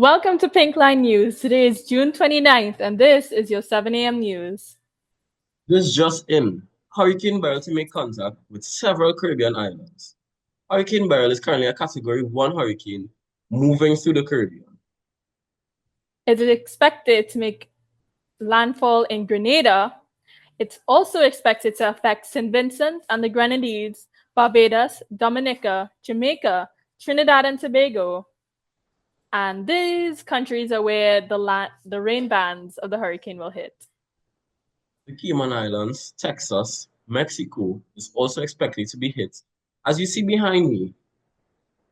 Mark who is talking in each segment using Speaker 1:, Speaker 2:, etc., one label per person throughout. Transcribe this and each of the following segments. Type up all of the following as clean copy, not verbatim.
Speaker 1: Welcome to Pink Line News. Today is June 29th, and this is your 7 a.m. news.
Speaker 2: This just in. Hurricane Beryl to make contact with several Caribbean islands. Hurricane Beryl is currently a Category 1 hurricane moving through the Caribbean.
Speaker 1: It is expected to make landfall in Grenada. It's also expected to affect St. Vincent and the Grenadines, Barbados, Dominica, Jamaica, Trinidad and Tobago. And these countries are where the rain bands of the hurricane will hit.
Speaker 2: The Cayman Islands, Texas, Mexico is also expected to be hit. As you see behind me,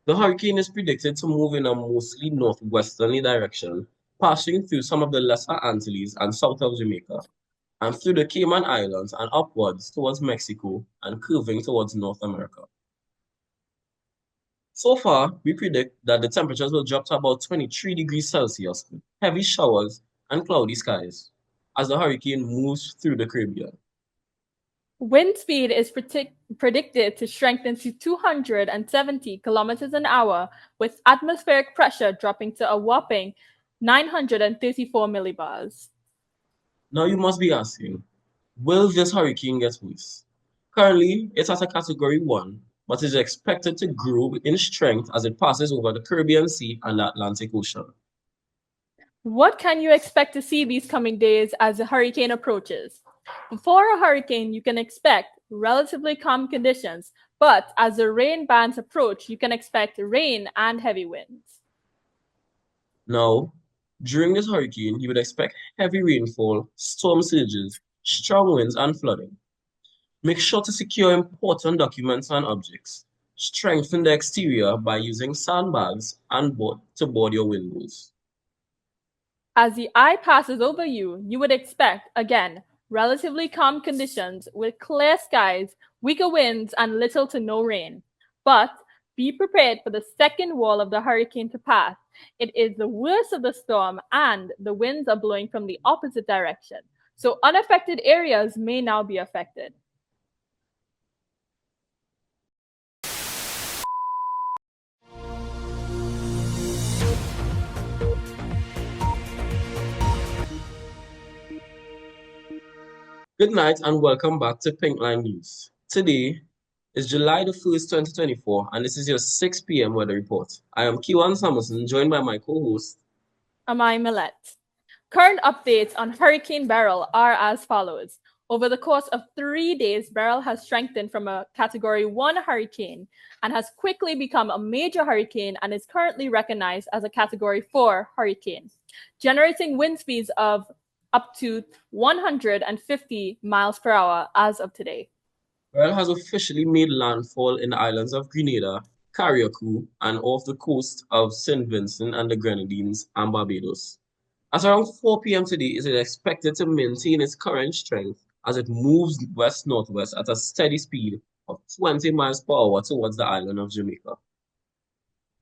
Speaker 2: the hurricane is predicted to move in a mostly northwesterly direction, passing through some of the Lesser Antilles and south of Jamaica, and through the Cayman Islands and upwards towards Mexico and curving towards North America. So far, we predict that the temperatures will drop to about 23 degrees Celsius with heavy showers and cloudy skies as the hurricane moves through the Caribbean.
Speaker 1: Wind speed is predicted to strengthen to 270 kilometers an hour, with atmospheric pressure dropping to a whopping 934 millibars.
Speaker 2: Now you must be asking, will this hurricane get worse? Currently, it's at a Category 1, but is expected to grow in strength as it passes over the Caribbean Sea and the Atlantic Ocean.
Speaker 1: What can you expect to see these coming days as the hurricane approaches? Before a hurricane, you can expect relatively calm conditions, but as the rain bands approach, you can expect rain and heavy winds.
Speaker 2: Now, during this hurricane, you would expect heavy rainfall, storm surges, strong winds, and flooding. Make sure to secure important documents and objects. Strengthen the exterior by using sandbags and to board your windows.
Speaker 1: As the eye passes over you, you would expect, again, relatively calm conditions with clear skies, weaker winds, and little to no rain. But be prepared for the second wall of the hurricane to pass. It is the worst of the storm, and the winds are blowing from the opposite direction. So unaffected areas may now be affected.
Speaker 2: Good night and welcome back to Pink Line News. Today is July the 1st, 2024, and this is your 6 p.m. weather report. I am Kiwan Samuelson, joined by my co-host,
Speaker 1: Amai Millet. Current updates on Hurricane Beryl are as follows. Over the course of 3 days, Beryl has strengthened from a Category 1 hurricane and has quickly become a major hurricane and is currently recognized as a Category 4 hurricane, generating wind speeds of up to 150 miles per hour as of today.
Speaker 2: Beryl has officially made landfall in the islands of Grenada, Carriacou, and off the coast of St. Vincent and the Grenadines and Barbados. At around 4 p.m. today, it is expected to maintain its current strength as it moves west-northwest at a steady speed of 20 miles per hour towards the island of Jamaica.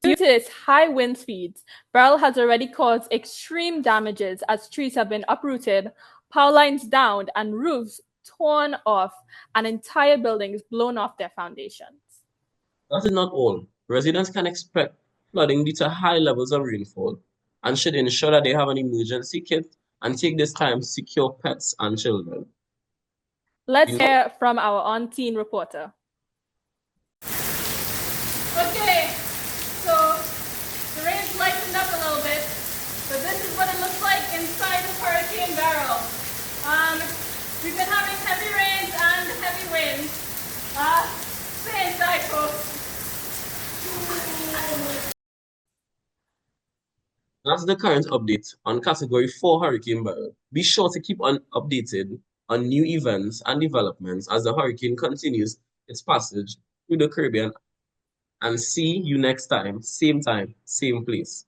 Speaker 1: Due to its high wind speeds, Beryl has already caused extreme damages as trees have been uprooted, power lines downed, and roofs torn off, and entire buildings blown off their foundations.
Speaker 2: That is not all. Residents can expect flooding due to high levels of rainfall and should ensure that they have an emergency kit and take this time to secure pets and children.
Speaker 1: Let's hear from our on-scene reporter. Okay, so the rain's lightened up a little bit, but this is what it looks like inside the Hurricane Beryl. We've been having heavy rains and heavy winds. Stay inside, folks.
Speaker 2: That's the current update on Category 4 Hurricane Beryl. Be sure to keep updated on new events and developments as the hurricane continues its passage through the Caribbean. And see you next time, same place.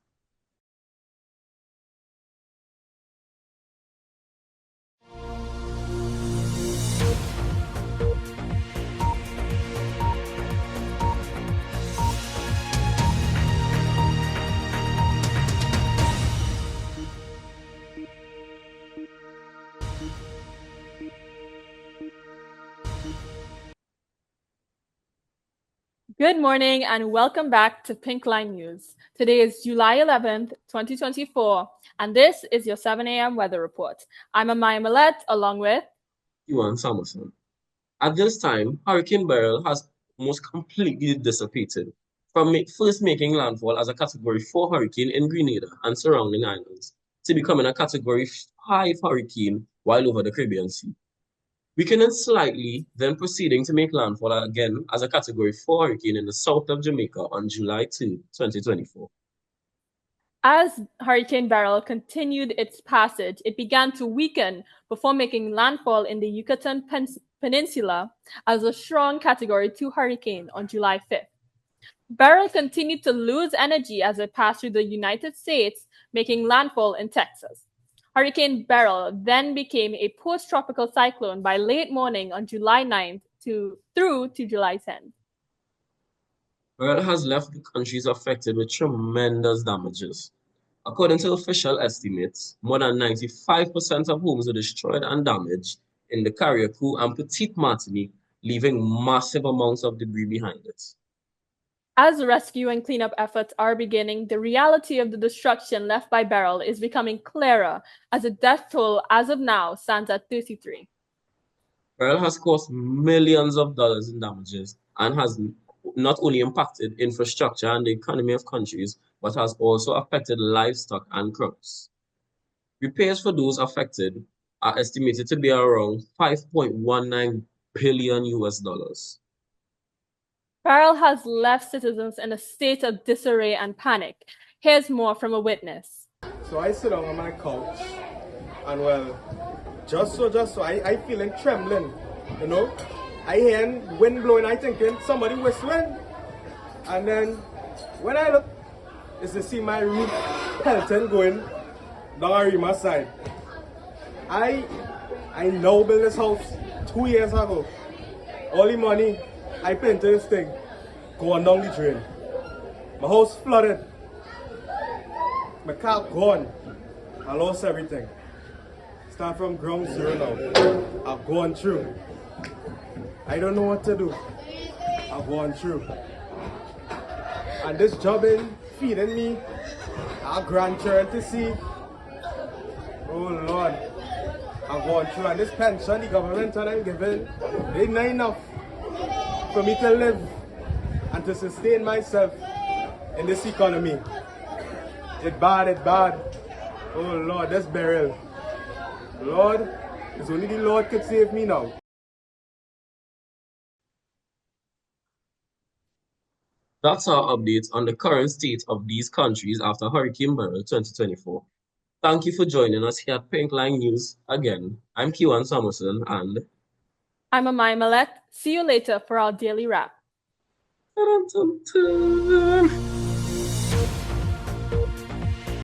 Speaker 1: Good morning and welcome back to Pink Line News. Today is July 11th, 2024, and this is your 7 a.m. weather report. I'm Amaya Millette along with
Speaker 2: Yuan Summerson. At this time, Hurricane Beryl has almost completely dissipated, from first making landfall as a Category 4 hurricane in Grenada and surrounding islands, to becoming a Category 5 hurricane while over the Caribbean Sea. Weakening slightly, then proceeding to make landfall again as a Category 4 hurricane in the south of Jamaica on July 2, 2024.
Speaker 1: As Hurricane Beryl continued its passage, it began to weaken before making landfall in the Yucatan Peninsula as a strong Category 2 hurricane on July 5th. Beryl continued to lose energy as it passed through the United States, making landfall in Texas. Hurricane Beryl then became a post-tropical cyclone by late morning on July 9th through to July 10th.
Speaker 2: Beryl has left the countries affected with tremendous damages. According to official estimates, more than 95% of homes were destroyed and damaged in the Carriacou and Petite Martinique, leaving massive amounts of debris behind it.
Speaker 1: As rescue and cleanup efforts are beginning, the reality of the destruction left by Beryl is becoming clearer as the death toll as of now stands at 33.
Speaker 2: Beryl has caused millions of dollars in damages and has not only impacted infrastructure and the economy of countries, but has also affected livestock and crops. Repairs for those affected are estimated to be around 5.19 billion US dollars.
Speaker 1: Beryl has left citizens in a state of disarray and panic. Here's more from a witness.
Speaker 3: So I sit down on my couch and just so I feeling trembling, you know. I hear wind blowing, I thinking somebody whistling. And then when I look, is to see my roof pelting going down Arima side. I now built this house 2 years ago. All the money I put into this thing going down the drain. My house flooded. My car gone. I lost everything. Start from ground zero now. I've gone through. I don't know what to do. I've gone through. And this job in feeding me our grandchildren to see. Oh Lord. I've gone through. And this pension the government that I'm giving, they not enough for me to live and to sustain myself in this economy. It's bad. Oh Lord, that's Beryl. Lord, it's only the Lord could save me now.
Speaker 2: That's our update on the current state of these countries after Hurricane Beryl 2024. Thank you for joining us here at Pink Line News again. I'm Kiwan Summerson and
Speaker 1: I'm Amaya Millette. See you later for our daily wrap.
Speaker 2: Dun, dun, dun.